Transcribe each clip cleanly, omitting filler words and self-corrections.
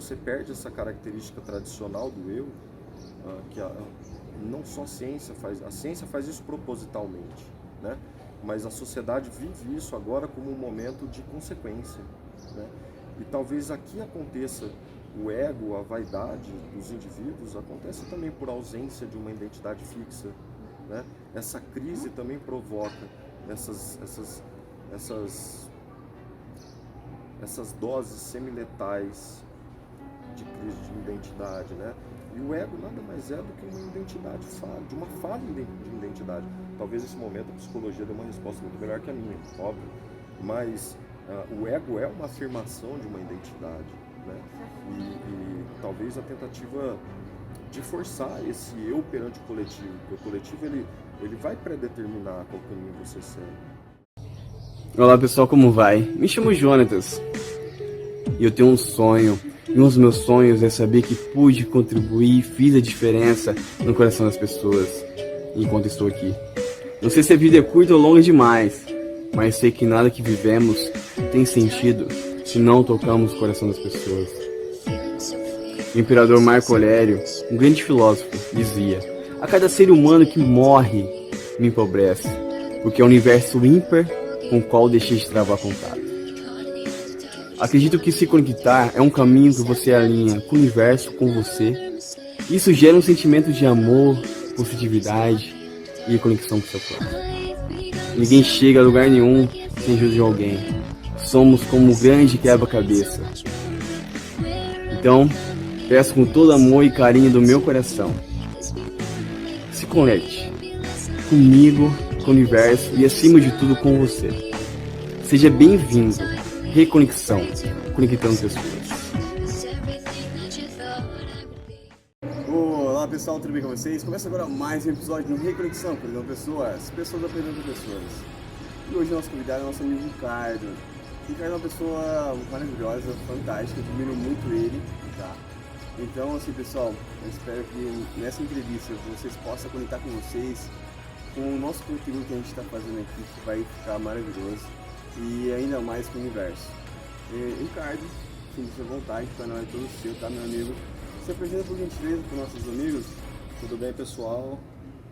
você perde essa característica tradicional do eu, não só a ciência faz isso propositalmente, né? Mas a sociedade vive isso agora como um momento de consequência, né? E talvez aqui aconteça o ego, a vaidade dos indivíduos, acontece também por ausência de uma identidade fixa, né? Essa crise também provoca essas doses semiletais de crise de identidade, né? E o ego nada mais é do que uma identidade falha, de uma falha de identidade. Talvez nesse momento a psicologia dê uma resposta muito melhor que a minha, óbvio. Mas o ego é uma afirmação de uma identidade, né? E talvez a tentativa de forçar esse eu perante o coletivo, porque o coletivo ele vai predeterminar qual caminho você segue. Olá pessoal, como vai? Me chamo Jonatas e eu tenho um sonho. E um dos meus sonhos é saber que pude contribuir e fiz a diferença no coração das pessoas enquanto estou aqui. Não sei se a vida é curta ou longa demais, mas sei que nada que vivemos tem sentido se não tocamos o coração das pessoas. O imperador Marco Aurélio, um grande filósofo, dizia: a cada ser humano que morre me empobrece, porque é o universo ímpar com o qual deixei de travar contato. Acredito que se conectar é um caminho que você alinha com o universo, com você. Isso gera um sentimento de amor, positividade e conexão com o seu corpo. Ninguém chega a lugar nenhum sem ajuda de alguém. Somos como um grande quebra-cabeça. Então, peço com todo amor e carinho do meu coração: se conecte comigo, com o universo e acima de tudo com você. Seja bem-vindo. Reconexão, conectando pessoas. Olá pessoal, tudo bem com vocês? Começa agora mais um episódio no Reconexão, conectando pessoas aprendendo pessoas. E hoje o nosso convidado é o nosso amigo Ricardo. Ricardo é uma pessoa maravilhosa, fantástica, admiro muito ele, tá? Então, assim pessoal, eu espero que nessa entrevista vocês possam conectar com vocês, com o nosso conteúdo que a gente está fazendo aqui, que vai ficar maravilhoso. E ainda mais com o universo. Ricardo, sinta-se à vontade, o canal é todo seu, tá, meu amigo? Se apresenta por gentileza para os nossos amigos. Tudo bem, pessoal?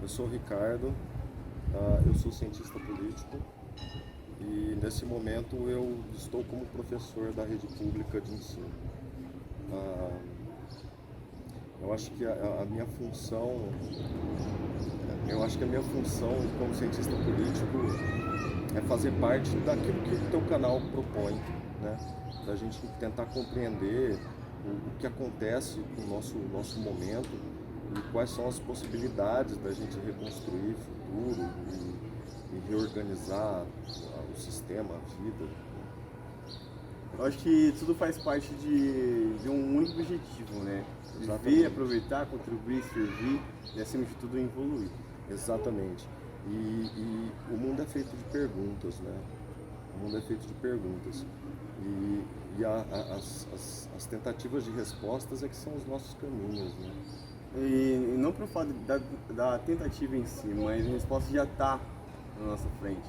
Eu sou o Ricardo, eu sou cientista político e nesse momento eu estou como professor da rede pública de ensino. Eu acho que a minha função como cientista político é fazer parte daquilo que o teu canal propõe, né? Da gente tentar compreender o que acontece com o nosso momento e quais são as possibilidades da gente reconstruir o futuro e reorganizar o sistema, a vida. Eu acho que tudo faz parte de um único objetivo, né? Viver, aproveitar, contribuir, servir e acima de tudo evoluir. Exatamente. E o mundo é feito de perguntas, né? O mundo é feito de perguntas. E as tentativas de respostas é que são os nossos caminhos, né? E não pelo fato da tentativa em si, mas a resposta já está na nossa frente.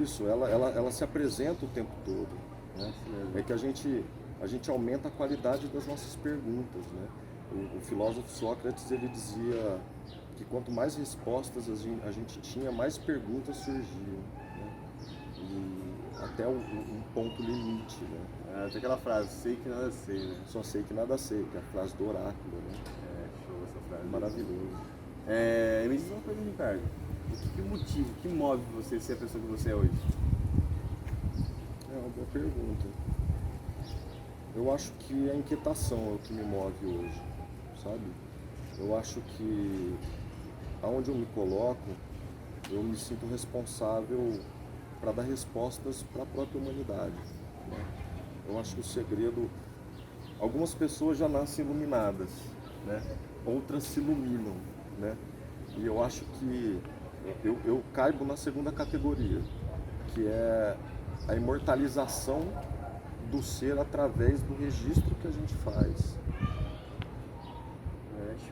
Isso, ela se apresenta o tempo todo, né? É que a gente aumenta a qualidade das nossas perguntas, né? O filósofo Sócrates, ele dizia que quanto mais respostas a gente tinha, mais perguntas surgiam, né? E até um ponto limite, né? Tem aquela frase, sei que nada sei, né? Só sei que nada sei, que é a frase do oráculo, né? Show essa frase. Maravilhoso. Me diz uma coisa, Ricardo, o que move você a ser a pessoa que você é hoje? É uma boa pergunta. Eu acho que a inquietação é o que me move hoje, sabe? Eu acho que aonde eu me coloco, eu me sinto responsável para dar respostas para a própria humanidade, né? Eu acho que o segredo... Algumas pessoas já nascem iluminadas, né? Outras se iluminam, né? E eu acho que eu caibo na segunda categoria, que é a imortalização do ser através do registro que a gente faz.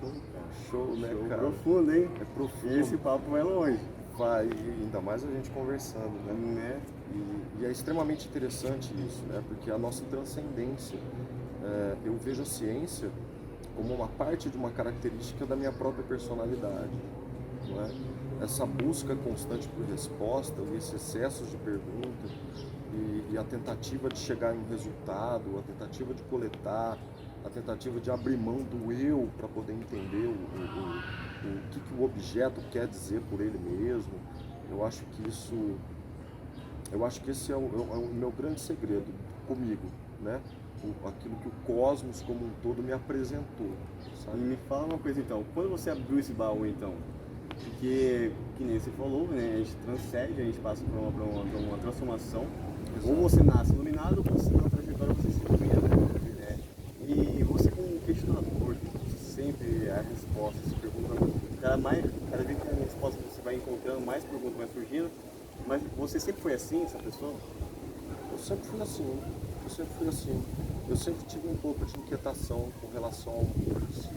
Show, cara. Show, né, cara? Profundo, hein? É profundo. E esse papo vai longe. Vai, e ainda mais a gente conversando, né? E é extremamente interessante isso, né? Porque a nossa transcendência, eu vejo a ciência como uma parte de uma característica da minha própria personalidade, não é? Essa busca constante por resposta, esse excesso de pergunta e a tentativa de chegar em um resultado, a tentativa de coletar, a tentativa de abrir mão do eu para poder entender o que o objeto quer dizer por ele mesmo. Eu acho que esse é o meu grande segredo comigo, né? Aquilo que o cosmos como um todo me apresentou, sabe? E me fala uma coisa então, quando você abriu esse baú então, porque, que nem você falou, né, a gente transcende, a gente passa por uma transformação. Exato. Ou você nasce iluminado, ou você na trajetória você se ilumina, né? E você como um questionador, você sempre a resposta, se pergunta, cada vez que a resposta você vai encontrando, mais perguntas vai surgindo, mas você sempre foi assim, essa pessoa? Eu sempre fui assim, eu sempre tive um pouco de inquietação com relação ao mundo em si,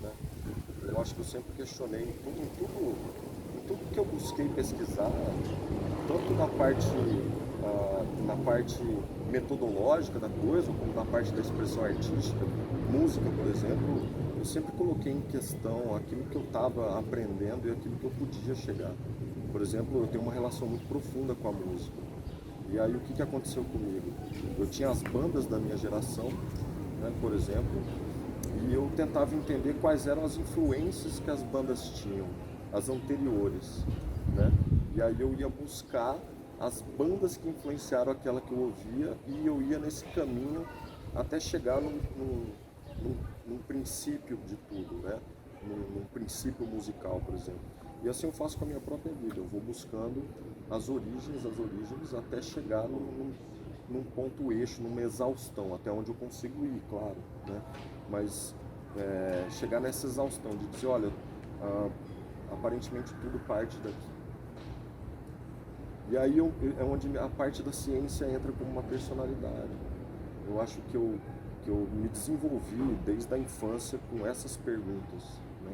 né? Eu acho que eu sempre questionei em tudo que eu busquei pesquisar, tanto na parte metodológica da coisa, como na parte da expressão artística, música, por exemplo, eu sempre coloquei em questão aquilo que eu estava aprendendo e aquilo que eu podia chegar. Por exemplo, eu tenho uma relação muito profunda com a música. E aí o que aconteceu comigo? Eu tinha as bandas da minha geração, né, por exemplo, e eu tentava entender quais eram as influências que as bandas tinham, as anteriores, né? E aí eu ia buscar as bandas que influenciaram aquela que eu ouvia e eu ia nesse caminho até chegar num princípio de tudo, né? Num princípio musical, por exemplo. E assim eu faço com a minha própria vida, eu vou buscando as origens, até chegar num ponto eixo, numa exaustão, até onde eu consigo ir, claro, né? Mas chegar nessa exaustão de dizer, olha, aparentemente tudo parte daqui. E aí é onde a parte da ciência entra como uma personalidade. Eu acho que eu me desenvolvi desde a infância com essas perguntas, né?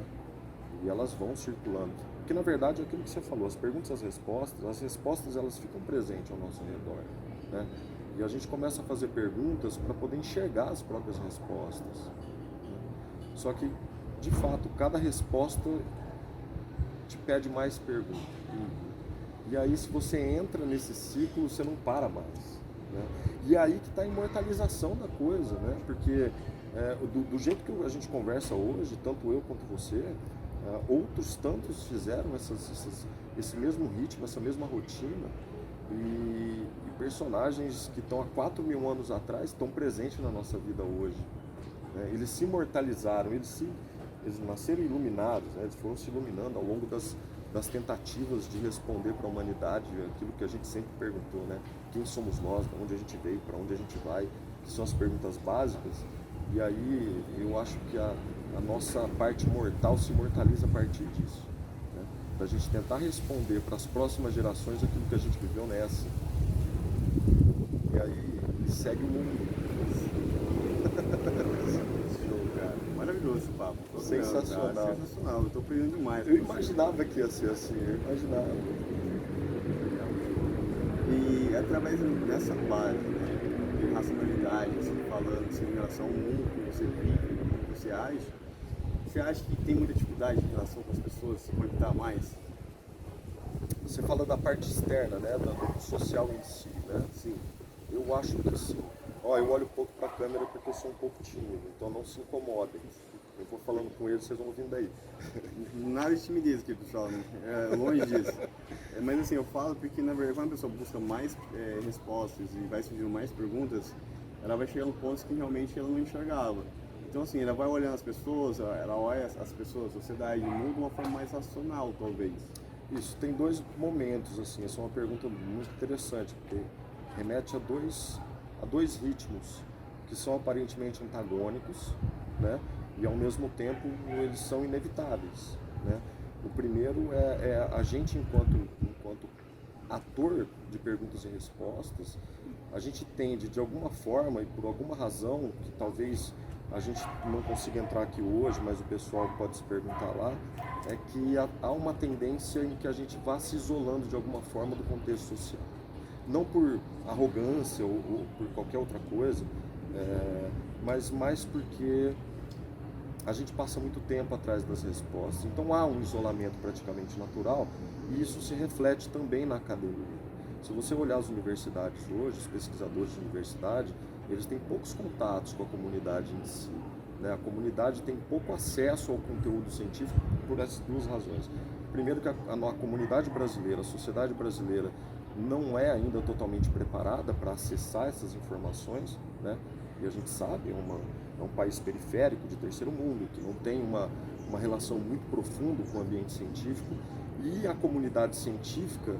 E elas vão circulando. Porque na verdade é aquilo que você falou, as perguntas e as respostas elas ficam presentes ao nosso redor, né? E a gente começa a fazer perguntas para poder enxergar as próprias respostas, né? Só que, de fato, cada resposta te pede mais perguntas. E aí, se você entra nesse ciclo, você não para mais, né? E aí que está a imortalização da coisa, né? Porque do jeito que a gente conversa hoje, tanto eu quanto você, outros tantos fizeram esse mesmo ritmo, essa mesma rotina, e personagens que estão há 4.000 anos atrás estão presentes na nossa vida hoje, né? Eles se imortalizaram, eles nasceram iluminados, né? Eles foram se iluminando ao longo das tentativas de responder para a humanidade aquilo que a gente sempre perguntou, né? Quem somos nós, de onde a gente veio, para onde a gente vai, que são as perguntas básicas. E aí eu acho que a nossa parte mortal se imortaliza a partir disso, né? Da gente tentar responder para as próximas gerações aquilo que a gente viveu nessa. E aí segue o mundo. Maravilhoso esse papo. Sensacional. Cara, sensacional, eu tô aprendendo demais. Eu imaginava que ia ser assim, eu imaginava. E através dessa base, né, de racionalidade, assim, falando assim, em relação ao mundo que você vive, como você age, você acha que tem muita dificuldade em relação com as pessoas, se conectar mais? Você fala da parte externa, né, do social em si, né? Sim. Eu acho que sim. Ó, eu olho um pouco para a câmera porque eu sou um pouco tímido, então não se incomodem. Eu vou falando com eles, vocês vão ouvindo daí. Nada de timidez aqui, pessoal, né? Longe disso. Mas assim, eu falo porque, na verdade, quando a pessoa busca mais respostas e vai surgindo mais perguntas, ela vai chegar no ponto que realmente ela não enxergava. Então, assim, ela vai olhando as pessoas, ela olha as pessoas, a sociedade, o mundo de uma forma mais racional, talvez. Isso, tem dois momentos, assim, essa é uma pergunta muito interessante, porque remete a dois ritmos que são aparentemente antagônicos, né? E ao mesmo tempo eles são inevitáveis, né? O primeiro é a gente enquanto ator de perguntas e respostas, a gente tende de alguma forma e por alguma razão que talvez a gente não consiga entrar aqui hoje, mas o pessoal pode se perguntar lá, é que há uma tendência em que a gente vá se isolando de alguma forma do contexto social. Não por arrogância ou por qualquer outra coisa, mas mais porque a gente passa muito tempo atrás das respostas. Então há um isolamento praticamente natural e isso se reflete também na academia. Se você olhar as universidades hoje, os pesquisadores de universidade, eles têm poucos contatos com a comunidade em si, né? A comunidade tem pouco acesso ao conteúdo científico por essas duas razões. Primeiro que a comunidade brasileira, a sociedade brasileira, não é ainda totalmente preparada para acessar essas informações, né? E a gente sabe, é um país periférico de terceiro mundo, que não tem uma relação muito profunda com o ambiente científico, e a comunidade científica,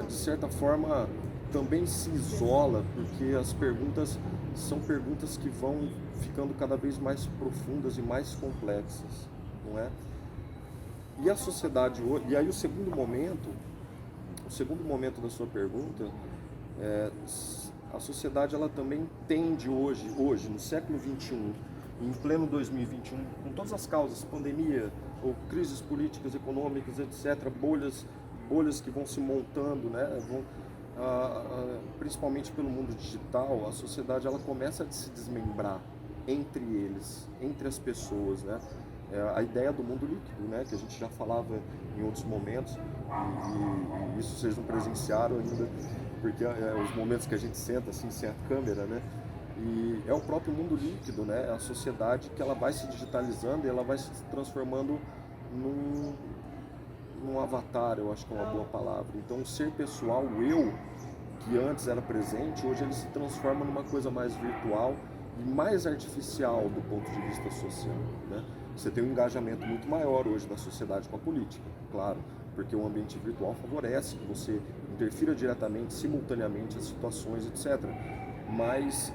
de certa forma, também se isola, porque as perguntas são perguntas que vão ficando cada vez mais profundas e mais complexas, não é? E a sociedade hoje, e aí o segundo momento da sua pergunta, a sociedade ela também tende hoje, no século XXI, em pleno 2021, com todas as causas, pandemia, ou crises políticas, econômicas, etc., bolhas que vão se montando, né? Principalmente pelo mundo digital, a sociedade ela começa a se desmembrar entre eles, entre as pessoas, né? A ideia do mundo líquido, né, que a gente já falava em outros momentos, e isso vocês não presenciaram ainda, porque os momentos que a gente senta assim, sem a câmera, né, e é o próprio mundo líquido, né, a sociedade que ela vai se digitalizando e ela vai se transformando num avatar, eu acho que é uma boa palavra. Então o ser pessoal, o eu, que antes era presente, hoje ele se transforma numa coisa mais virtual e mais artificial do ponto de vista social, né? Você tem um engajamento muito maior hoje da sociedade com a política, claro, porque o ambiente virtual favorece que você interfira diretamente, simultaneamente as situações, etc. Mas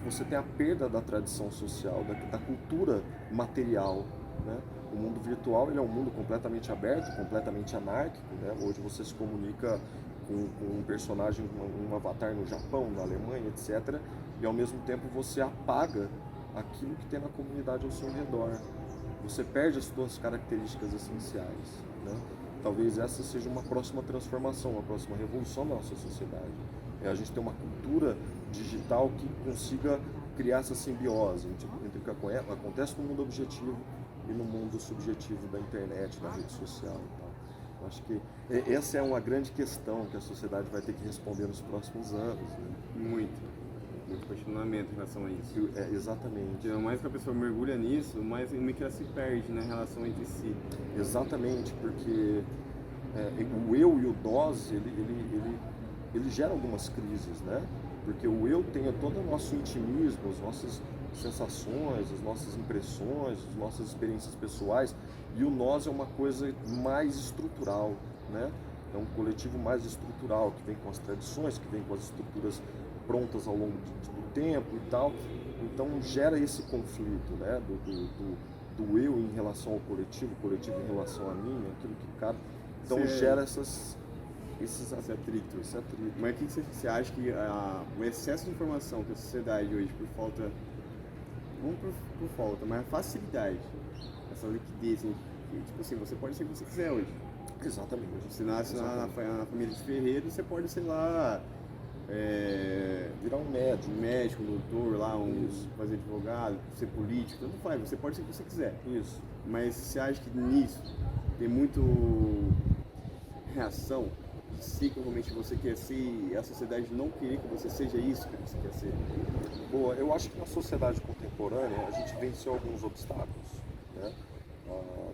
você tem a perda da tradição social, da cultura material, né? O mundo virtual ele é um mundo completamente aberto, completamente anárquico, né? Hoje você se comunica com um personagem, um avatar no Japão, na Alemanha, etc. E ao mesmo tempo você apaga aquilo que tem na comunidade ao seu redor. Você perde as suas características essenciais, né? Talvez essa seja uma próxima transformação, uma próxima revolução da nossa sociedade. A gente tem uma cultura digital que consiga criar essa simbiose entre o que acontece no mundo objetivo e no mundo subjetivo da internet, da rede social e tal. Eu acho que essa é uma grande questão que a sociedade vai ter que responder nos próximos anos, né? Muito questionamento em relação a isso. Exatamente. Então, mais que a pessoa mergulha nisso, mais meio que ela se perde na relação entre si. Exatamente, porque o eu e o nós, ele gera algumas crises, né? Porque o eu tem todo o nosso intimismo, as nossas sensações, as nossas impressões, as nossas experiências pessoais, e o nós é uma coisa mais estrutural, né? É um coletivo mais estrutural, que vem com as tradições, que vem com as estruturas prontas ao longo do tempo e tal. Então gera esse conflito, né? Do eu em relação ao coletivo, o coletivo em relação a mim, aquilo que cabe. Então gera esse atrito. Mas o que você acha que o excesso de informação que a sociedade hoje, por falta, não por falta, mas a facilidade, essa liquidez, tipo assim, você pode ser o que você quiser hoje. Exatamente. Você nasce na família de ferreiro, você pode, sei lá, virar um médico, um doutor, lá, fazer advogado, ser político, tanto faz, você pode ser o que você quiser. Isso. Mas você acha que nisso tem muito reação? Se realmente você quer ser e a sociedade não querer que você seja isso que você quer ser? Boa, eu acho que na sociedade contemporânea a gente venceu alguns obstáculos, né?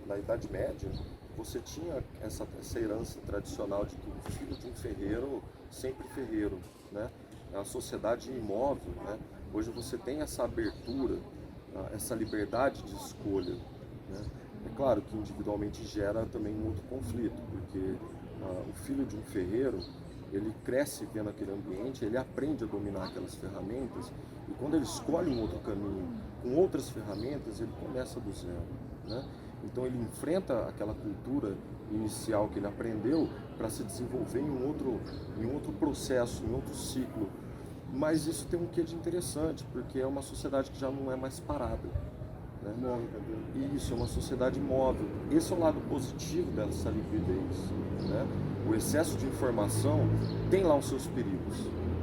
Na Idade Média, você tinha essa herança tradicional de que o filho de um ferreiro, sempre ferreiro, né? A sociedade imóvel, né? Hoje você tem essa abertura, essa liberdade de escolha, né? É claro que individualmente gera também um outro conflito, porque o filho de um ferreiro, ele cresce vendo aquele ambiente, ele aprende a dominar aquelas ferramentas, e quando ele escolhe um outro caminho, com outras ferramentas, ele começa do zero, né? Então ele enfrenta aquela cultura inicial que ele aprendeu para se desenvolver em um outro processo, em outro ciclo. Mas isso tem um quê de interessante, porque é uma sociedade que já não é mais parada, né? E isso é uma sociedade móvel. Esse é o lado positivo dessa liquidez, né? O excesso de informação tem lá os seus perigos,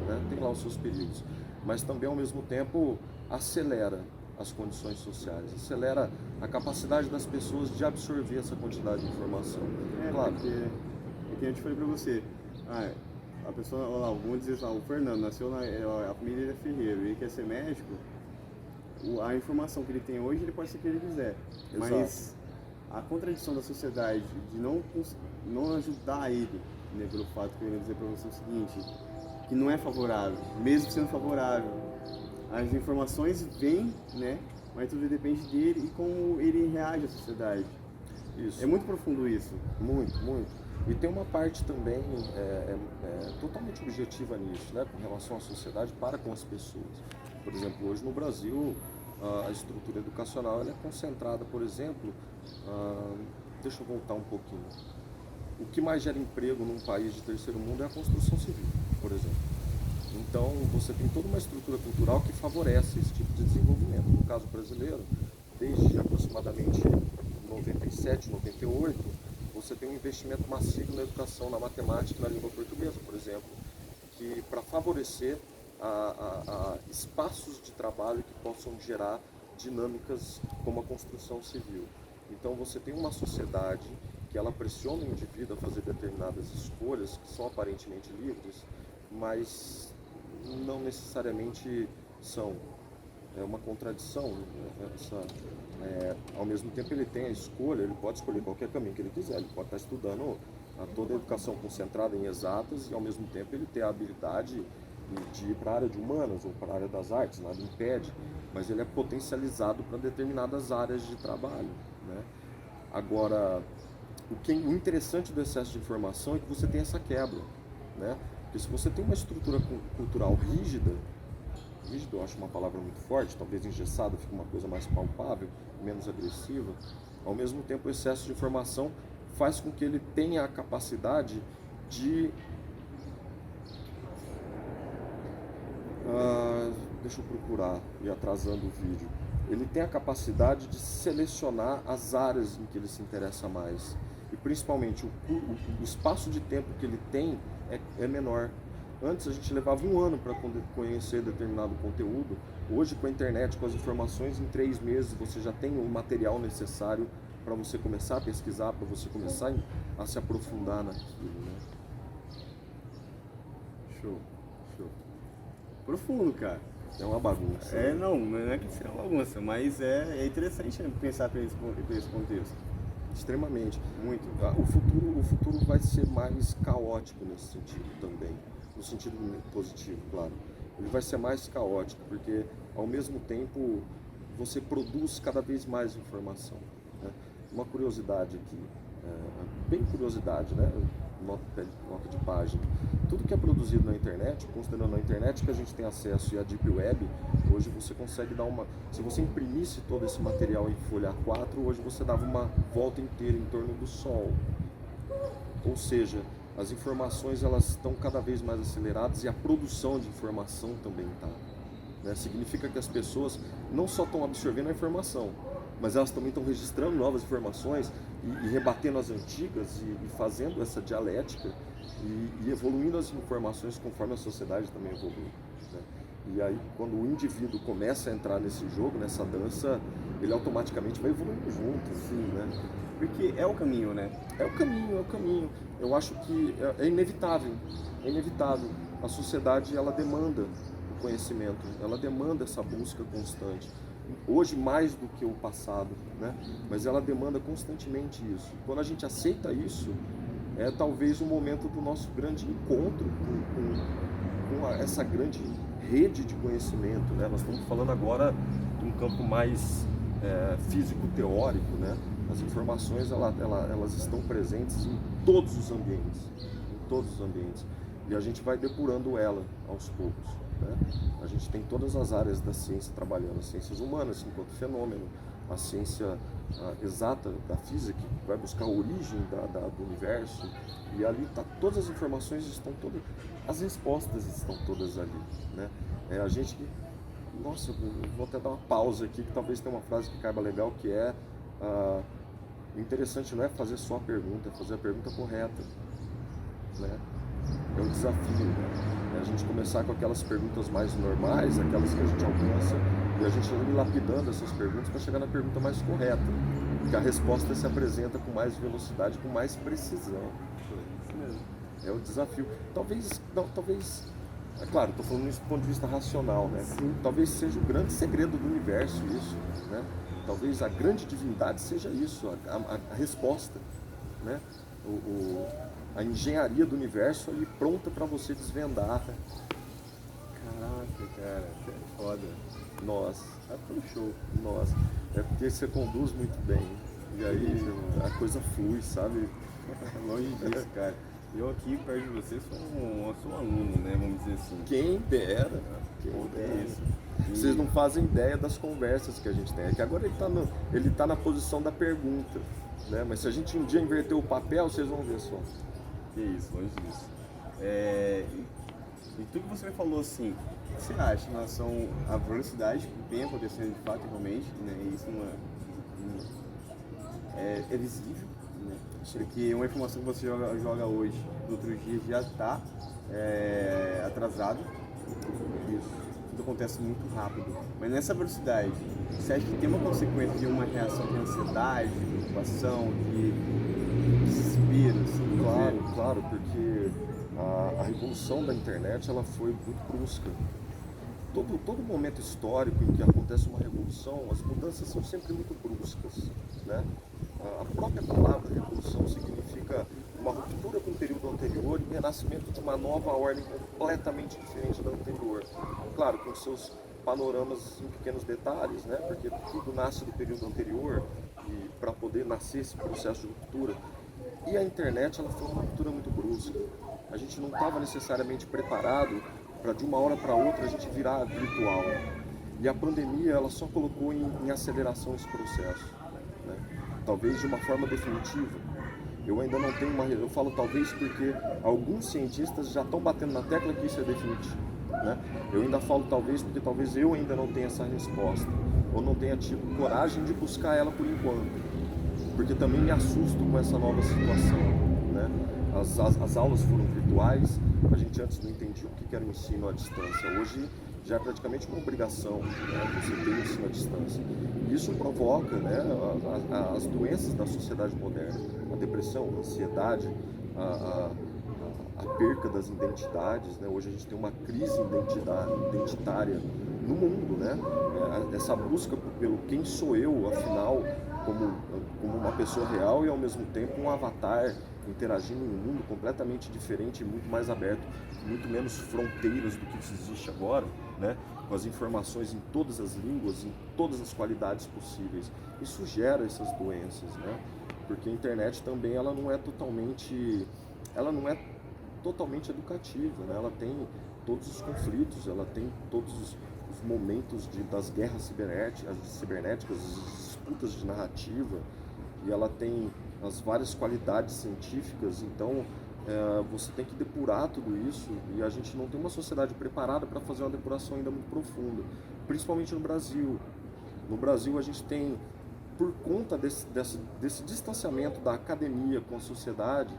né? Tem lá os seus perigos. mas também ao mesmo tempo acelera as condições sociais, acelera a capacidade das pessoas de absorver essa quantidade de informação. Claro. Porque, é que eu te falei pra você, a pessoa, olha lá, vamos dizer assim, o Fernando nasceu a família dele é ferreiro, ele quer ser médico, a informação que ele tem hoje, ele pode ser o que ele quiser. Exato. Mas a contradição da sociedade de não ajudar ele, né, pelo fato que eu ia dizer pra você o seguinte, que não é favorável, mesmo sendo favorável. As informações vêm, né, mas tudo depende dele e como ele reage à sociedade. Isso. É muito profundo isso. Muito, muito. E tem uma parte também totalmente objetiva nisso, né, com relação à sociedade para com as pessoas. Por exemplo, hoje no Brasil, a estrutura educacional ela é concentrada, por exemplo, deixa eu voltar um pouquinho. O que mais gera emprego num país de terceiro mundo é a construção civil, por exemplo. Então, você tem toda uma estrutura cultural que favorece esse tipo de desenvolvimento. No caso brasileiro, desde aproximadamente 97, 98, você tem um investimento massivo na educação, na matemática e na língua portuguesa, por exemplo, que para favorecer espaços de trabalho que possam gerar dinâmicas como a construção civil. Então, você tem uma sociedade que ela pressiona o indivíduo a fazer determinadas escolhas que são aparentemente livres, mas não necessariamente são. É uma contradição. Ao mesmo tempo ele tem a escolha, ele pode escolher qualquer caminho que ele quiser, ele pode estar estudando toda a educação concentrada em exatas e ao mesmo tempo ele ter a habilidade de ir para a área de humanas ou para a área das artes, nada impede, mas ele é potencializado para determinadas áreas de trabalho, né? Agora, o interessante do excesso de informação é que você tem essa quebra, né? Porque se você tem uma estrutura cultural rígida, eu acho uma palavra muito forte, talvez engessada fica uma coisa mais palpável, menos agressiva, ao mesmo tempo o excesso de informação faz com que ele tenha a capacidade de... deixa eu procurar, e atrasando o vídeo. Ele tem a capacidade de selecionar as áreas em que ele se interessa mais. E principalmente o espaço de tempo que ele tem é menor. Antes a gente levava 1 ano para conhecer determinado conteúdo. Hoje, com a internet, com as informações, em 3 meses você já tem o material necessário para você começar a pesquisar, para você começar a se aprofundar naquilo, né? Show. Profundo, cara. É uma bagunça. Não é que seja uma bagunça, mas é interessante, né, pensar por esse contexto. Extremamente. Muito. O futuro vai ser mais caótico nesse sentido também. No sentido positivo, claro. Ele vai ser mais caótico, porque ao mesmo tempo você produz cada vez mais informação, né? Uma curiosidade aqui, bem curiosidade, né? Nota de página. Tudo que é produzido na internet, considerando a internet que a gente tem acesso e a Deep Web, hoje você consegue dar uma... Se você imprimisse todo esse material em folha A4, hoje você dava uma volta inteira em torno do Sol. Ou seja, as informações elas estão cada vez mais aceleradas e a produção de informação também está, né? Significa que as pessoas não só estão absorvendo a informação, mas elas também estão registrando novas informações e rebatendo as antigas e fazendo essa dialética e evoluindo as informações conforme a sociedade também evolui, né? E aí, quando o indivíduo começa a entrar nesse jogo, nessa dança, ele automaticamente vai evoluindo junto, assim, né? Porque é o caminho, né? É o caminho. Eu acho que é inevitável. A sociedade, ela demanda o conhecimento, ela demanda essa busca constante. Hoje mais do que o passado, né? Mas ela demanda constantemente isso. Quando a gente aceita isso, é talvez o momento do nosso grande encontro com essa grande rede de conhecimento, né? Nós estamos falando agora de um campo mais físico-teórico, né? As informações elas estão presentes em todos os ambientes, e a gente vai depurando ela aos poucos, né? A gente tem todas as áreas da ciência trabalhando, as ciências humanas enquanto fenômeno, a ciência exata da física, que vai buscar a origem do universo, e ali todas as informações estão todas, as respostas estão todas ali, né? A gente que... Nossa, eu vou até dar uma pausa aqui, que talvez tenha uma frase que caiba legal, que é... o interessante não é fazer só a pergunta, é fazer a pergunta correta, né? é o desafio, né? É a gente começar com aquelas perguntas mais normais, aquelas que a gente alcança, e a gente ir lapidando essas perguntas para chegar na pergunta mais correta, porque a resposta se apresenta com mais velocidade, com mais precisão. Isso mesmo. É o desafio. Talvez, é claro, estou falando isso do ponto de vista racional, né? Sim. Talvez seja o grande segredo do universo isso, né? Talvez a grande divindade seja isso, a resposta, né? A engenharia do universo ali pronta para você desvendar. Caraca, cara, você é foda. Nossa, Tá pro show. nossa, é porque você conduz muito bem. E aí a coisa flui, sabe? Longe disso, cara. Eu aqui perto de você sou um aluno, né? Vamos dizer assim. Quem dera, quem Pô, dera. é isso. Vocês não fazem ideia das conversas que a gente tem. É que agora ele tá na posição da pergunta, né? Mas se a gente um dia inverter o papel, vocês vão ver só. Que isso, longe disso. E tudo que você me falou assim, o que você acha em relação à velocidade que vem acontecendo de fato, realmente, né? E isso é visível, né? Porque uma informação que você joga hoje, no outro dia já está atrasado. Isso. Tudo acontece muito rápido. Mas nessa velocidade, você acha que tem uma consequência de uma reação de ansiedade, de preocupação, de desespero? Assim, Claro, porque a revolução da internet ela foi muito brusca. Todo momento histórico em que acontece uma revolução, as mudanças são sempre muito bruscas, né? A própria palavra revolução significa uma ruptura com o período anterior e o renascimento de uma nova ordem completamente diferente da anterior. Claro, com seus panoramas em pequenos detalhes, né? Porque tudo nasce do período anterior e para poder nascer esse processo de ruptura. E a internet ela foi uma ruptura muito brusca. A gente não estava necessariamente preparado para de uma hora para outra a gente virar virtual. E a pandemia ela só colocou em aceleração esse processo, né? Talvez de uma forma definitiva. Eu ainda não tenho eu falo talvez porque alguns cientistas já estão batendo na tecla que isso é definitivo, né? Eu ainda falo talvez porque talvez eu ainda não tenha essa resposta, ou não tenha tido coragem de buscar ela por enquanto, porque também me assusto com essa nova situação, né? As aulas foram virtuais, a gente antes não entendia o que era o ensino à distância, hoje já é praticamente uma obrigação, né? Você ter o ensino à distância. Isso provoca, né, as doenças da sociedade moderna, a depressão, a ansiedade, a perca das identidades, né? Hoje a gente tem uma crise identitária no mundo, né? Essa busca pelo quem sou eu, afinal, como uma pessoa real e ao mesmo tempo um avatar interagindo em um mundo completamente diferente e muito mais aberto, muito menos fronteiras do que existe agora, né? Com as informações em todas as línguas, em todas as qualidades possíveis. Isso gera essas doenças, né? Porque a internet também ela não é totalmente educativa, né? Ela tem todos os conflitos, ela tem todos os momentos das guerras cibernéticas, as disputas de narrativa, e ela tem as várias qualidades científicas. Então você tem que depurar tudo isso, e a gente não tem uma sociedade preparada para fazer uma depuração ainda muito profunda, principalmente no Brasil. No Brasil a gente tem, por conta desse distanciamento da academia com a sociedade,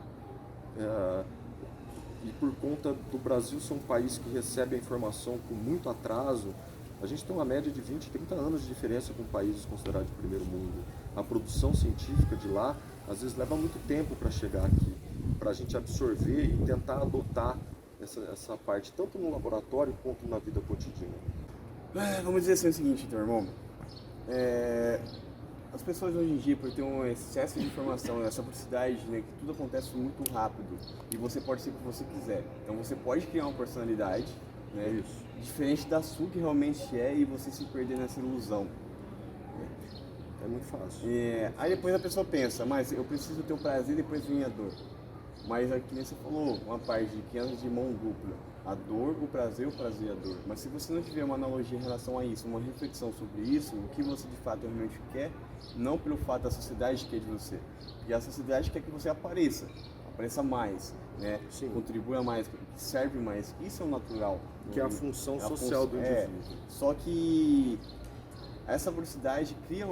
e por conta do Brasil ser um país que recebe a informação com muito atraso, a gente tem uma média de 20, 30 anos de diferença com países considerados de primeiro mundo. A produção científica de lá, às vezes, leva muito tempo para chegar aqui, para a gente absorver e tentar adotar essa parte, tanto no laboratório quanto na vida cotidiana. Vamos dizer assim o seguinte, então, irmão. As pessoas hoje em dia, por ter um excesso de informação, essa velocidade, né, que tudo acontece muito rápido e você pode ser o que você quiser. Então você pode criar uma personalidade, né, diferente da sua que realmente é, e você se perder nessa ilusão. É muito fácil. Aí depois a pessoa pensa, mas eu preciso ter o prazer, depois vem a dor. Mas aqui nem você falou, uma parte de 500 de mão dupla. A dor, o prazer e a dor. Mas se você não tiver uma analogia em relação a isso, uma reflexão sobre isso, o que você de fato realmente quer, não pelo fato da sociedade quer de você. Porque a sociedade quer que você apareça mais, né? Sim. Contribua mais, serve mais. Isso é o natural. Que é a função social do indivíduo. Só que essa velocidade cria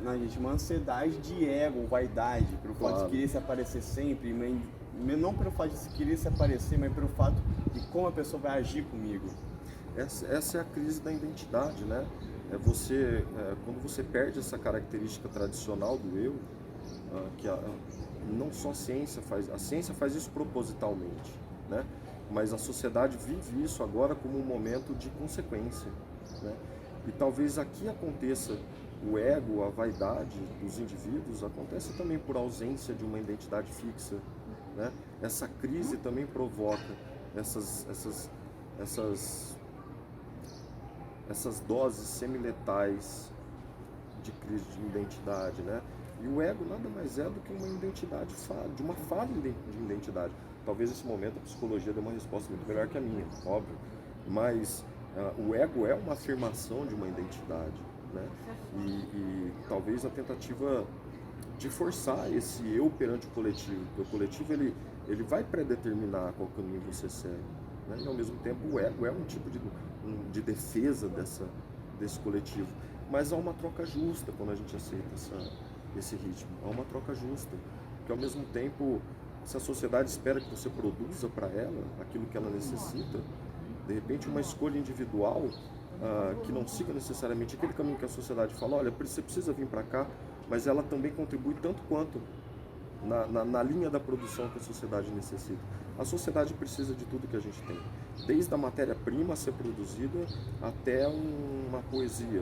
na gente uma ansiedade de ego, vaidade, pelo fato de querer se aparecer sempre, não pelo fato de querer se aparecer, mas pelo fato de como a pessoa vai agir comigo. Essa é a crise da identidade, né? Quando você perde essa característica tradicional do eu, não só a ciência faz isso propositalmente, né? Mas a sociedade vive isso agora como um momento de consequência, né? E talvez aqui aconteça o ego, a vaidade dos indivíduos, acontece também por ausência de uma identidade fixa, né? Essa crise também provoca essas doses semiletais de crise de identidade, né? E o ego nada mais é do que uma identidade, de uma falha de identidade. Talvez nesse momento a psicologia dê uma resposta muito melhor que a minha, óbvio. Mas o ego é uma afirmação de uma identidade, né? E talvez a tentativa de forçar esse eu perante o coletivo, porque o coletivo ele vai predeterminar qual caminho você segue, né? E ao mesmo tempo o ego é um tipo de defesa desse coletivo. Mas há uma troca justa quando a gente aceita esse ritmo. Há uma troca justa, porque ao mesmo tempo, se a sociedade espera que você produza para ela aquilo que ela necessita, de repente uma escolha individual que não siga necessariamente aquele caminho que a sociedade fala, olha, você precisa vir para cá, mas ela também contribui tanto quanto na linha da produção que a sociedade necessita. A sociedade precisa de tudo que a gente tem, desde a matéria-prima a ser produzida até uma poesia,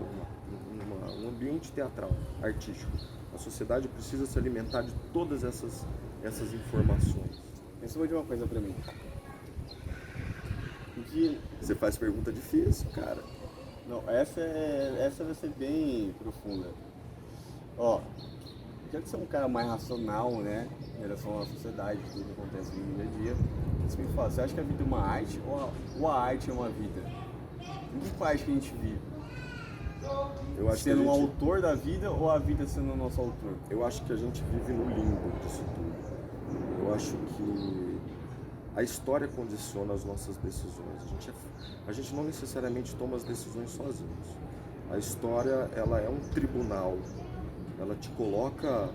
um ambiente teatral, artístico. A sociedade precisa se alimentar de todas essas informações. Pensa de uma coisa pra mim. Você faz pergunta difícil, cara. Não, essa vai ser bem profunda. Ó, já que você é um cara mais racional, né, em relação à sociedade, tudo que acontece no dia a dia, você me fala, você acha que a vida é uma arte ou a arte é uma vida? Em que parte que a gente vive? Eu acho sendo um autor da vida ou a vida sendo o nosso autor? Eu acho que a gente vive no limbo disso tudo. Eu acho que a história condiciona as nossas decisões. A gente não necessariamente toma as decisões sozinhos. A história, ela é um tribunal. Ela te coloca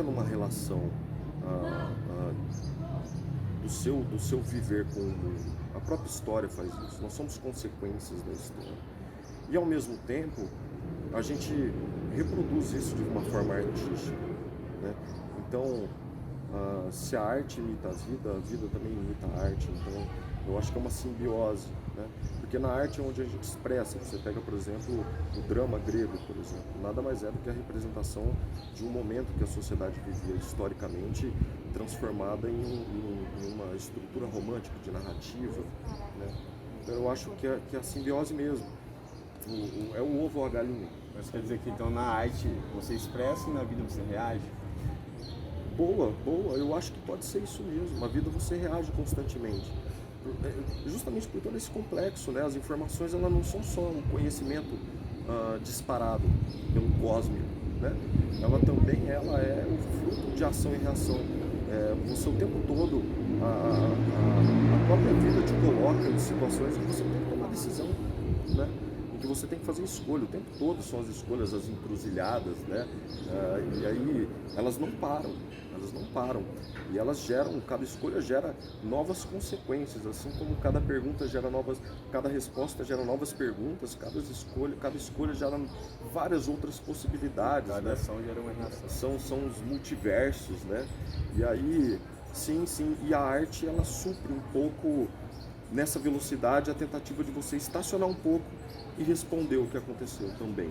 numa relação do seu viver com o mundo. A própria história faz isso. Nós somos consequências da história. E ao mesmo tempo, a gente reproduz isso de uma forma artística, né? Então, se a arte imita a vida também imita a arte. Então, eu acho que é uma simbiose, né? Porque na arte é onde a gente expressa. Você pega, por exemplo, o drama grego, por exemplo. Nada mais é do que a representação de um momento que a sociedade vivia historicamente, transformada em uma estrutura romântica, de narrativa, né? Então, eu acho que é a simbiose mesmo. É o ovo ou a galinha. Mas quer dizer que então na arte você expressa e na vida você reage? Boa, eu acho que pode ser isso mesmo. Na vida você reage constantemente. Justamente por todo esse complexo, né? As informações, elas não são só um conhecimento disparado pelo cósmico, né? Ela também é o fruto de ação e reação. Você o tempo todo, a própria vida te coloca em situações em que você tem que tomar decisão, né? Que você tem que fazer escolha, o tempo todo são as escolhas, as encruzilhadas, né? E aí elas não param, e elas cada escolha gera novas consequências, assim como cada pergunta cada resposta gera novas perguntas, cada escolha gera várias outras possibilidades, cada ação gera uma reação. São os multiversos, né? E aí, sim, e a arte, ela supre um pouco nessa velocidade a tentativa de você estacionar um pouco e responder o que aconteceu também,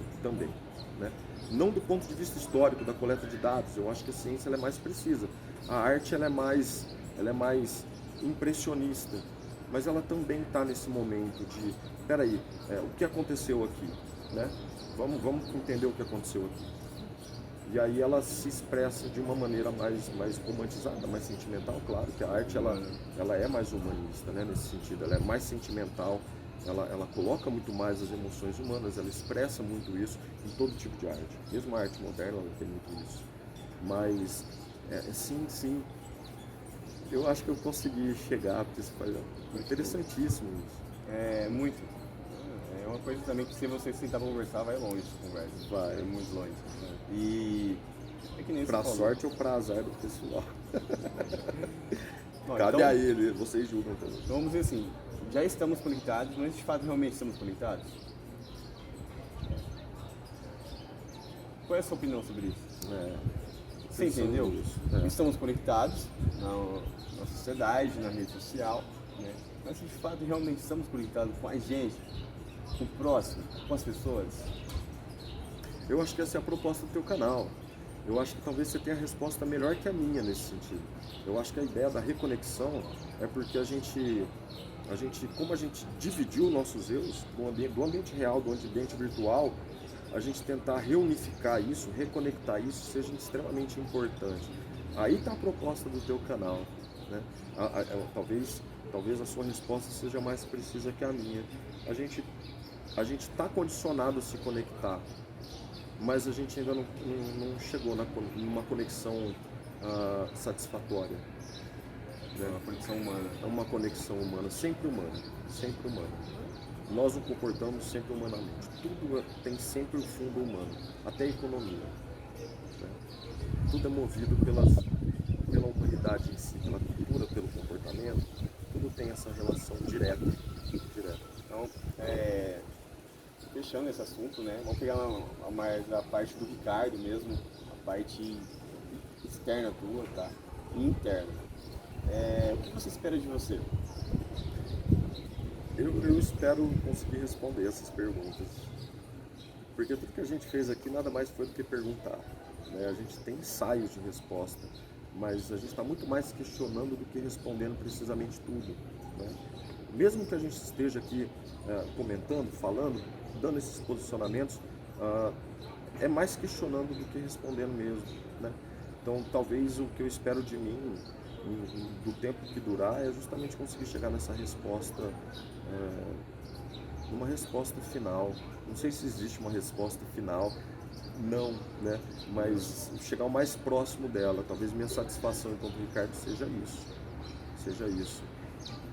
né? Não do ponto de vista histórico, da coleta de dados. Eu acho que a ciência ela é mais precisa. A arte ela é mais impressionista, mas ela também está nesse momento de, peraí, o que aconteceu aqui, né? Vamos entender o que aconteceu aqui. E aí ela se expressa de uma maneira mais romantizada, mais sentimental. Claro que a arte ela é mais humanista, né? Nesse sentido, ela é mais sentimental. Ela coloca muito mais as emoções humanas, ela expressa muito isso em todo tipo de arte. Mesmo a arte moderna ela tem muito isso. Mas, sim, eu acho que eu consegui chegar, porque isso foi interessantíssimo isso. Muito. É uma coisa também que se você sentar pra conversar, vai longe essa conversa. Vai. É muito longe. E É que nem Pra você falou. sorte ou pra azar do pessoal. Bom, Cabe então, a ele, vocês julgam também. então vamos dizer assim, já estamos conectados, mas de fato realmente estamos conectados? Qual é a sua opinião sobre isso? Você Pensando entendeu? nisso, Estamos conectados na sociedade, na rede social, né? Mas se de fato realmente estamos conectados com a gente, com o próximo, com as pessoas? Eu acho que essa é a proposta do teu canal. Eu acho que talvez você tenha a resposta melhor que a minha nesse sentido. Eu acho que a ideia da reconexão é porque a gente como a gente dividiu nossos erros do ambiente real, do ambiente virtual, a gente tentar reunificar isso, reconectar isso, seja extremamente importante. Aí está a proposta do teu canal, né? Talvez a sua resposta seja mais precisa que a minha. A gente está condicionado a se conectar, mas a gente ainda não chegou numa conexão satisfatória. É uma conexão humana. É uma conexão humana, sempre humana, sempre humana. Nós nos comportamos sempre humanamente. Tudo tem sempre o fundo humano, até a economia, né? Tudo é movido pela humanidade em si, pela cultura, pelo comportamento. Tudo tem essa relação direta. Então, fechando esse assunto, né? Vamos pegar mais a parte do Ricardo mesmo, a parte externa tua, tá? E interna. O que você espera de você? Eu espero conseguir responder essas perguntas, porque tudo que a gente fez aqui nada mais foi do que perguntar, né? A gente tem ensaios de resposta, mas a gente está muito mais questionando do que respondendo precisamente tudo, né? Mesmo que a gente esteja aqui comentando, falando, dando esses posicionamentos, é mais questionando do que respondendo mesmo, né? Então talvez o que eu espero de mim do tempo que durar é justamente conseguir chegar nessa resposta, uma resposta final. Não sei se existe uma resposta final, não, né? Mas chegar o mais próximo dela. Talvez minha satisfação enquanto Ricardo seja isso.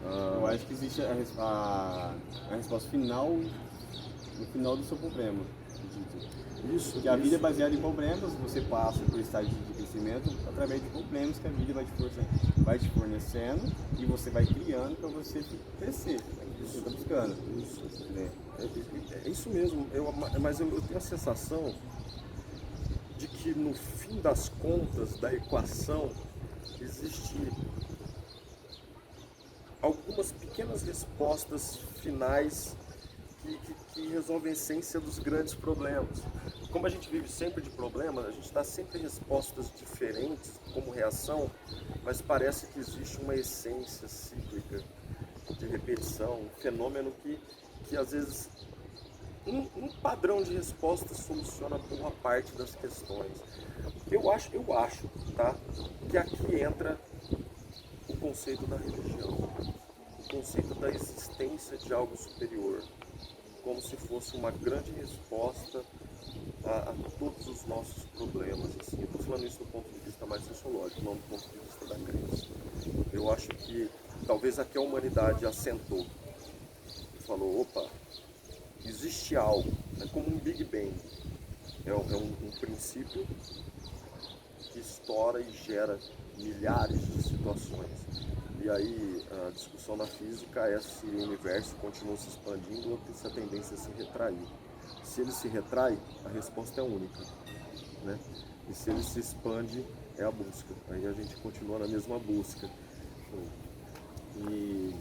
Eu acho que existe a resposta final no final do seu problema. Isso. Porque a vida é baseada em problemas, você passa por estágio de crescimento através de problemas que a vida vai te fornecendo e você vai criando para você crescer. Você está buscando. Isso. Né? É isso mesmo. Mas eu tenho a sensação de que no fim das contas da equação existe algumas pequenas respostas finais que resolvem a essência dos grandes problemas. Como a gente vive sempre de problemas, a gente dá sempre respostas diferentes como reação, mas parece que existe uma essência cíclica de repetição, um fenômeno que às vezes um padrão de resposta soluciona boa parte das questões. Eu acho, tá, que aqui entra o conceito da religião, o conceito da existência de algo superior, como se fosse uma grande resposta a todos os nossos problemas. Assim. Eu estou falando isso do ponto de vista mais sociológico, não do ponto de vista da crença. Eu acho que talvez aqui a humanidade assentou e falou, opa, existe algo, é como um Big Bang, é um princípio que estoura e gera milhares de situações. E aí a discussão na física é se o universo continua se expandindo ou se a tendência é se retrair. Se ele se retrai, a resposta é única, né? E se ele se expande, é a busca. Aí a gente continua na mesma busca. E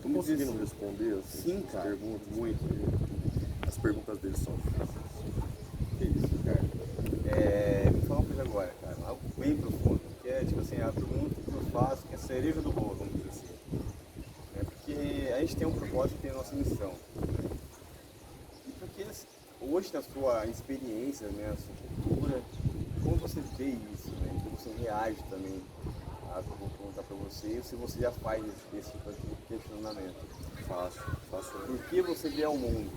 tô conseguindo responder assim, Sim, as cara, perguntas? muito. As perguntas deles são difíceis. Que isso, cara. Me fala uma coisa agora, cara, algo bem profundo, que é tipo assim, a pergunta que eu faço, que é a cereja do bolo, vamos dizer assim. Porque a gente tem um propósito, tem a nossa missão. E porque hoje, na sua experiência, né, a sua cultura, como você vê isso, né? Como você reage também a que eu vou perguntar pra você, se você já faz esse tipo de questionamento. Faço. Por que você vê ao mundo?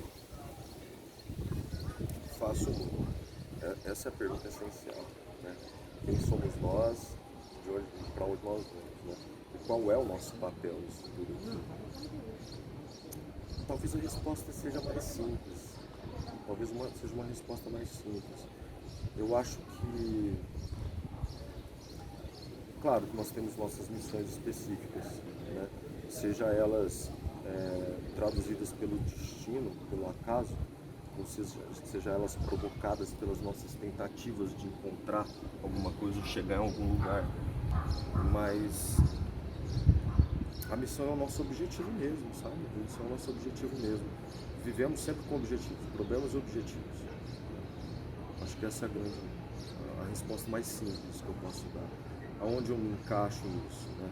Faço muito. Essa é a pergunta essencial, né? Quem somos nós, de onde, para onde nós vamos, né? E qual é o nosso papel nisso tudo? Talvez a resposta seja mais simples. Talvez seja uma resposta mais simples. Eu acho que, claro que nós temos nossas missões específicas, né? Seja elas traduzidas pelo destino, pelo acaso, ou seja elas provocadas pelas nossas tentativas de encontrar alguma coisa ou chegar em algum lugar. Mas a missão é o nosso objetivo mesmo, sabe? A missão é o nosso objetivo mesmo. Vivemos sempre com objetivos, problemas e objetivos. Acho que essa é a resposta mais simples que eu posso dar. Aonde eu me encaixo nisso, né?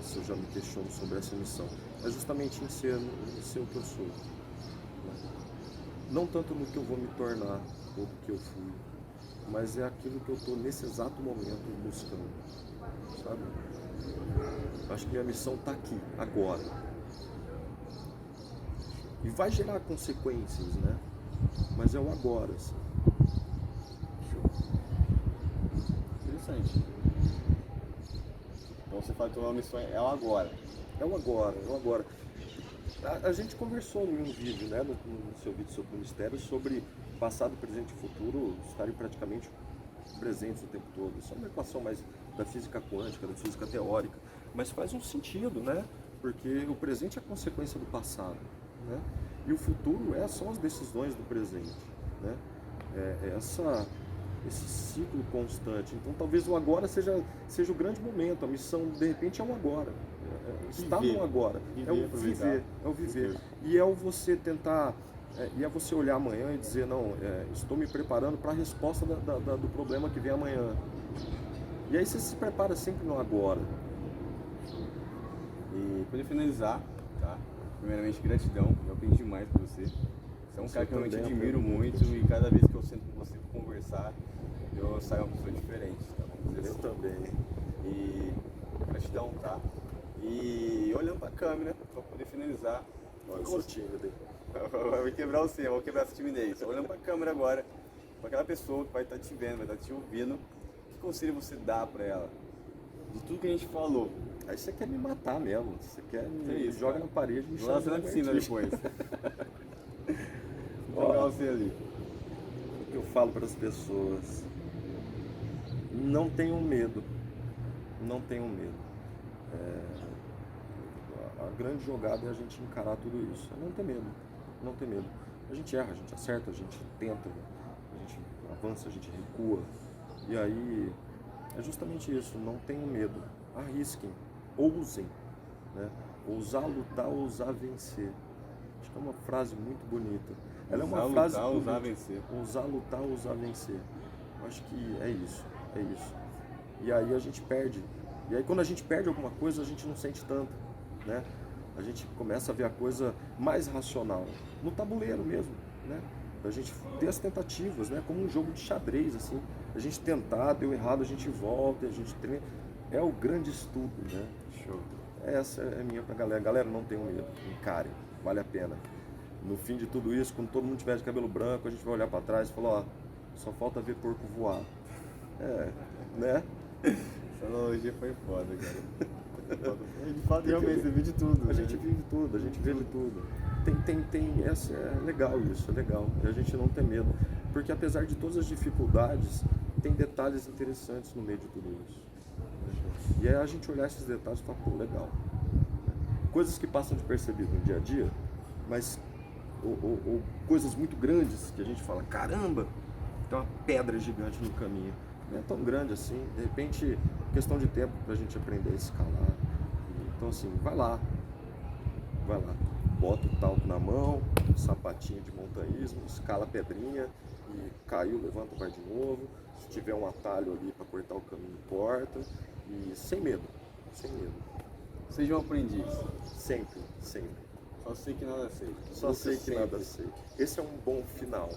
Se eu já me questiono sobre essa missão. É justamente em ser o que eu sou. Né? Não tanto no que eu vou me tornar ou do que eu fui, mas é aquilo que eu estou nesse exato momento buscando, sabe? Acho que minha missão está aqui, agora. E vai gerar consequências, né? Mas é o agora, assim. Interessante. Então você fala que a tua missão é o agora. É o agora, é o agora. A gente conversou em um vídeo, né, no seu vídeo sobre o mistério, sobre passado, presente e futuro estarem praticamente presentes o tempo todo. Isso é uma equação mais da física quântica, da física teórica, mas faz um sentido, né? Porque o presente é a consequência do passado, né? E o futuro são as decisões do presente, né? Esse ciclo constante. Então talvez o agora seja o grande momento, a missão de repente é o agora, está no agora, é o viver. E é o você tentar, e é você olhar amanhã e dizer, não, estou me preparando para a resposta do problema que vem amanhã. E aí você se prepara sempre no agora. E para finalizar, tá? Primeiramente gratidão, eu aprendi demais com você. Você é um cara que eu realmente admiro muito e cada vez que eu sento com você para conversar, eu saio uma pessoa diferente, tá? Vamos dizer assim. Eu também. E gratidão, tá? E olhando pra câmera, pra poder finalizar. Eu sou tímido. Vou quebrar o seu, vou quebrar essa timidez. Olhando pra câmera agora, pra aquela pessoa que vai estar te vendo, vai estar te ouvindo, que conselho você dá pra ela? De tudo que a gente falou. Aí você quer me matar mesmo, você quer me isso, joga cara. na parede e me Vou lá na piscina depois. Vou jogar você ali. O que eu falo para as pessoas: não tenham medo, não tenham medo. A grande jogada é a gente encarar tudo isso, é não ter medo, não ter medo. A gente erra, a gente acerta, a gente tenta, a gente avança, a gente recua. E aí é justamente isso, não tenham medo, arrisquem, ousem, né? Ousar lutar, ousar vencer. Acho que é uma frase muito bonita. Ela é uma frase bonita. Ousar vencer. Ousar lutar, ousar vencer. Eu acho que é isso, é isso. E aí a gente perde. E aí quando a gente perde alguma coisa, a gente não sente tanto, né? A gente começa a ver a coisa mais racional, no tabuleiro mesmo, né? A gente ter as tentativas, né? Como um jogo de xadrez, assim. A gente tentar, deu errado, a gente volta, a gente treina. É o grande estudo, né? Show. Essa é minha pra galera. Galera, não tenham medo, encarem, vale a pena. No fim de tudo isso, quando todo mundo tiver de cabelo branco, a gente vai olhar pra trás e falar, ó, só falta ver porco voar. Né? Essa analogia foi foda, cara. De fato, realmente, você vive tudo. A gente vive tudo, a gente vive tudo. É legal isso, é legal. E a gente não tem medo. Porque apesar de todas as dificuldades, tem detalhes interessantes no meio de tudo isso. E é a gente olhar esses detalhes e falar, pô, legal. Coisas que passam despercebidas no dia a dia, mas ou coisas muito grandes que a gente fala, caramba, tem uma pedra gigante no caminho. Não é tão grande assim, de repente, questão de tempo pra gente aprender a escalar. Então assim, vai lá, bota o talco na mão, sapatinho de montanhismo, escala a pedrinha e caiu, levanta, vai de novo. Se tiver um atalho ali para cortar o caminho, corta. E sem medo, sem medo. Seja um aprendiz. Sempre, sempre. Só sei que nada sei. Só sei que nada sei. Esse é um bom final.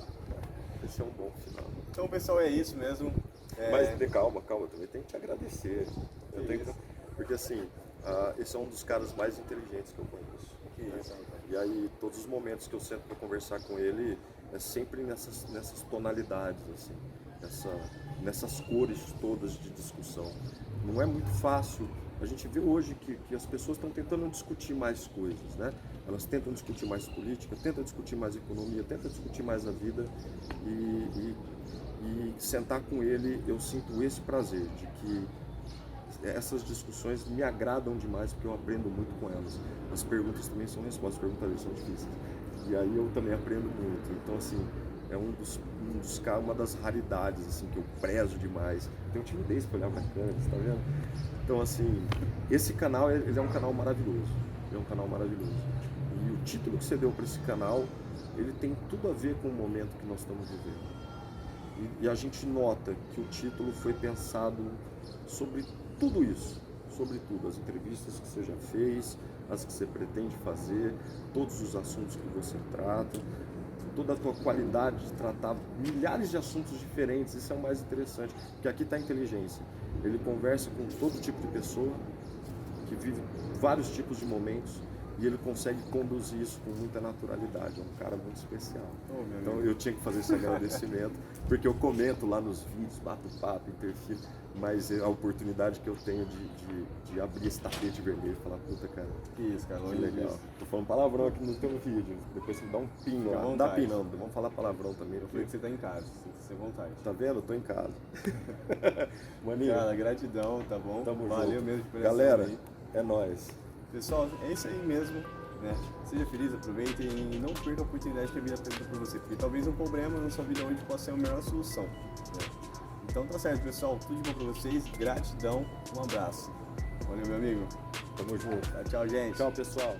Esse é um bom final. Então, pessoal, é isso mesmo. Mas calma, eu também tenho que te agradecer. Porque assim, esse é um dos caras mais inteligentes que eu conheço. E aí, todos os momentos que eu sento para conversar com ele, é sempre nessas tonalidades, assim, nessas cores todas de discussão. Não é muito fácil. A gente vê hoje que as pessoas estão tentando discutir mais coisas, né? Elas tentam discutir mais política, tentam discutir mais economia, tentam discutir mais a vida e E sentar com ele, eu sinto esse prazer de que essas discussões me agradam demais, porque eu aprendo muito com elas. As perguntas também são respostas, as perguntas ali são difíceis. E aí eu também aprendo muito. Então, assim, é uma das raridades assim, que eu prezo demais. Tenho timidez para olhar pra câmera, você tá vendo? Então, assim, esse canal, ele é um canal maravilhoso. Ele é um canal maravilhoso. E o título que você deu para esse canal, ele tem tudo a ver com o momento que nós estamos vivendo. E a gente nota que o título foi pensado sobre tudo isso, sobre tudo, as entrevistas que você já fez, as que você pretende fazer, todos os assuntos que você trata, toda a tua qualidade de tratar milhares de assuntos diferentes. Isso é o mais interessante, porque aqui está a inteligência. Ele conversa com todo tipo de pessoa, que vive vários tipos de momentos, e ele consegue conduzir isso com muita naturalidade. É um cara muito especial. Então eu tinha que fazer esse agradecimento, porque eu comento lá nos vídeos, bato papo, interfiro, mas a oportunidade que eu tenho de abrir esse tapete vermelho e falar, puta, cara, Que isso, cara, que legal. Tô falando palavrão aqui no teu vídeo, depois você me dá um pin lá. Não dá pin não, vamos falar palavrão também. Eu falei que você tá em casa, sinta-se à vontade. Tá vendo? Eu tô em casa. Maninho. Cara, gratidão, tá bom? Tamo Valeu junto. mesmo por Galera, aí. é nóis. Pessoal, é isso aí mesmo, né? Seja feliz, aproveitem e não perca a oportunidade que a vida apresenta por você, porque talvez um problema na sua vida hoje possa ser a melhor solução, né? Então tá certo, pessoal, tudo de bom pra vocês, gratidão, um abraço. Valeu, meu amigo. Tamo junto. Tchau, gente. Tchau, pessoal.